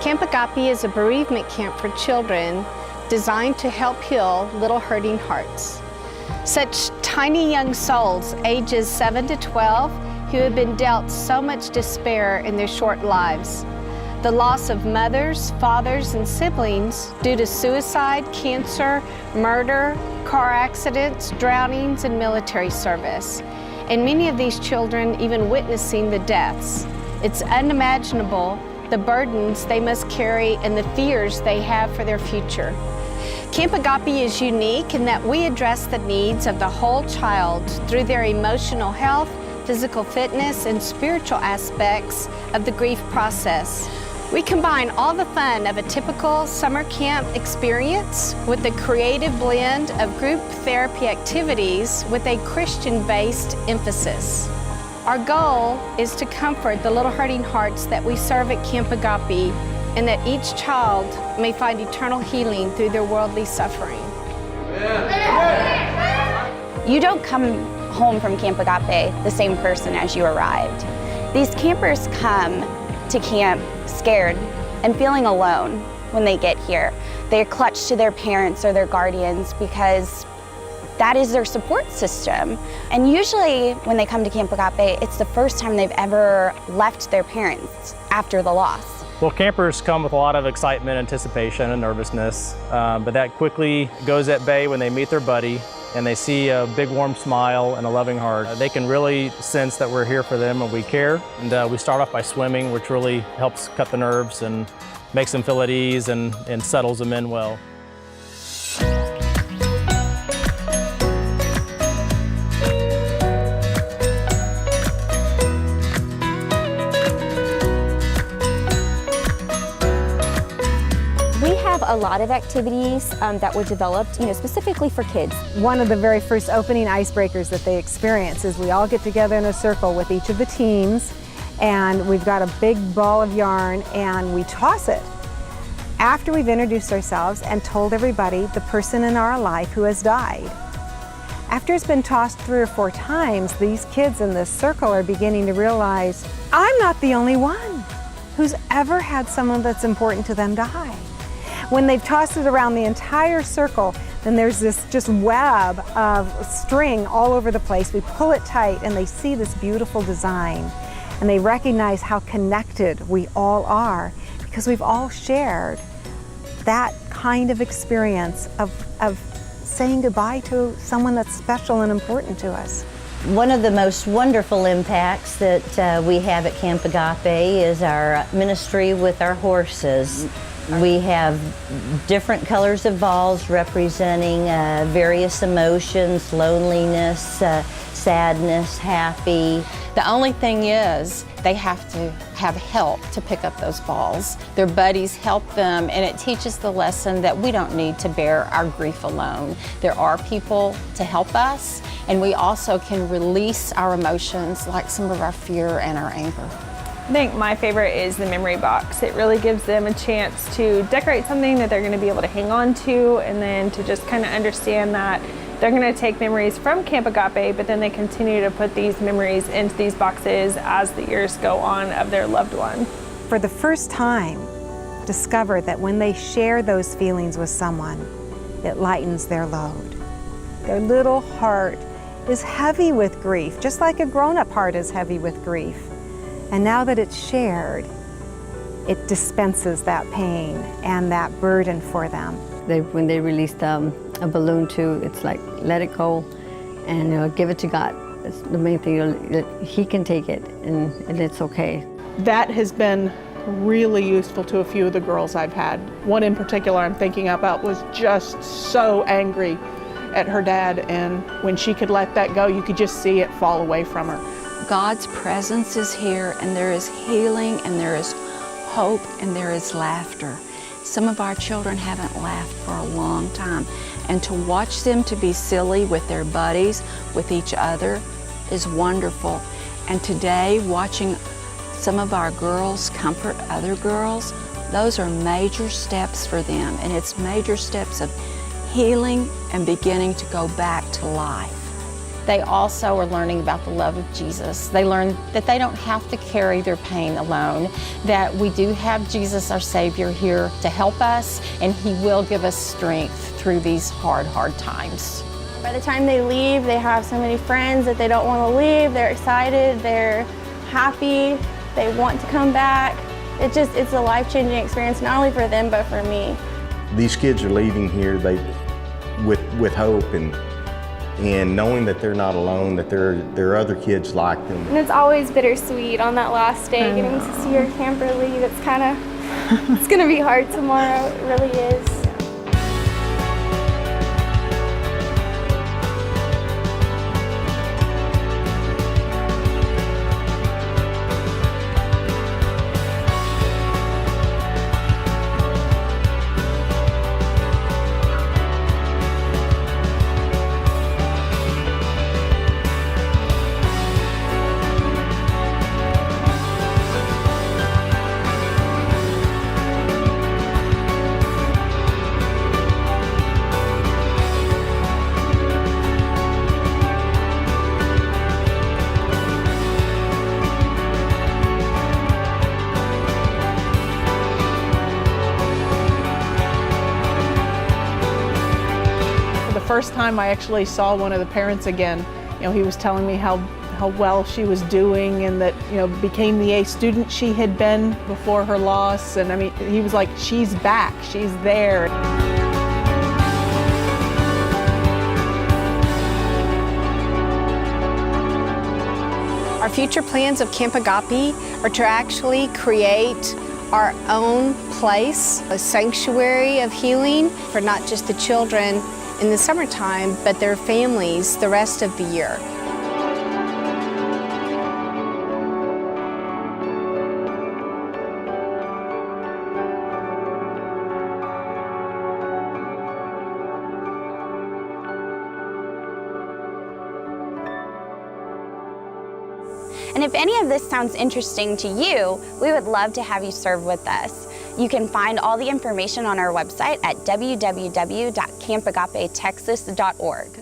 Camp Agape is a bereavement camp for children designed to help heal little hurting hearts. Such tiny young souls, ages 7 to 12, who have been dealt so much despair in their short lives. The loss of mothers, fathers, and siblings due to suicide, cancer, murder, car accidents, drownings, and military service. And many of these children even witnessing the deaths. It's unimaginable the burdens they must carry and the fears they have for their future. Camp Agape is unique in that we address the needs of the whole child through their emotional health, physical fitness, and spiritual aspects of the grief process. We combine all the fun of a typical summer camp experience with the creative blend of group therapy activities with a Christian-based emphasis. Our goal is to comfort the little hurting hearts that we serve at Camp Agape, and that each child may find eternal healing through their worldly suffering. You don't come home from Camp Agape the same person as you arrived. These campers come to camp scared and feeling alone when they get here. They're clutched to their parents or their guardians because that is their support system. And usually when they come to Camp Agape, it's the first time they've ever left their parents after the loss. Well, campers come with a lot of excitement, anticipation, and nervousness, but that quickly goes at bay when they meet their buddy and they see a big warm smile and a loving heart. They can really sense that we're here for them and we care. And we start off by swimming, which really helps cut the nerves and makes them feel at ease and settles them in well. A lot of activities that were developed, specifically for kids. One of the very first opening icebreakers that they experience is we all get together in a circle with each of the teams, and we've got a big ball of yarn and we toss it after we've introduced ourselves and told everybody the person in our life who has died. After it's been tossed 3 or 4 times, these kids in this circle are beginning to realize, I'm not the only one who's ever had someone that's important to them die. When they've tossed it around the entire circle, then there's this just web of string all over the place. We pull it tight and they see this beautiful design, and they recognize how connected we all are because we've all shared that kind of experience of saying goodbye to someone that's special and important to us. One of the most wonderful impacts that we have at Camp Agape is our ministry with our horses. We have different colors of balls representing various emotions, loneliness, sadness, happy. The only thing is they have to have help to pick up those balls. Their buddies help them, and it teaches the lesson that we don't need to bear our grief alone. There are people to help us, and we also can release our emotions like some of our fear and our anger. I think my favorite is the memory box. It really gives them a chance to decorate something that they're going to be able to hang on to, and then to just kind of understand that they're going to take memories from Camp Agape, but then they continue to put these memories into these boxes as the years go on of their loved one. For the first time, discover that when they share those feelings with someone, it lightens their load. Their little heart is heavy with grief, just like a grown-up heart is heavy with grief. And now that it's shared, it dispenses that pain and that burden for them. When they released a balloon too, it's like, let it go and give it to God. That's the main thing, that He can take it and it's okay. That has been really useful to a few of the girls I've had. One in particular I'm thinking about was just so angry at her dad, and when she could let that go, you could just see it fall away from her. God's presence is here, and there is healing, and there is hope, and there is laughter. Some of our children haven't laughed for a long time, and to watch them to be silly with their buddies, with each other, is wonderful. And today, watching some of our girls comfort other girls, those are major steps for them, and it's major steps of healing and beginning to go back to life. they also are learning about the love of Jesus. They learn that they don't have to carry their pain alone, that we do have Jesus, our Savior, here to help us, and He will give us strength through these hard times. By the time they leave, they have so many friends that they don't want to leave. They're excited, they're happy, they want to come back. It's a life-changing experience, not only for them, but for me. These kids are leaving here with hope and knowing that they're not alone, that there are other kids like them. And it's always bittersweet on that last day, getting to see your camper leave. It's going to be hard tomorrow, it really is. The first time I actually saw one of the parents again, he was telling me how well she was doing, and that, became the A student she had been before her loss. And I mean, he was like, she's back, she's there. Our future plans of Camp Agape are to actually create our own place, a sanctuary of healing for not just the children in the summertime, but their families the rest of the year. And if any of this sounds interesting to you, we would love to have you serve with us. You can find all the information on our website at www.campagapetexas.org.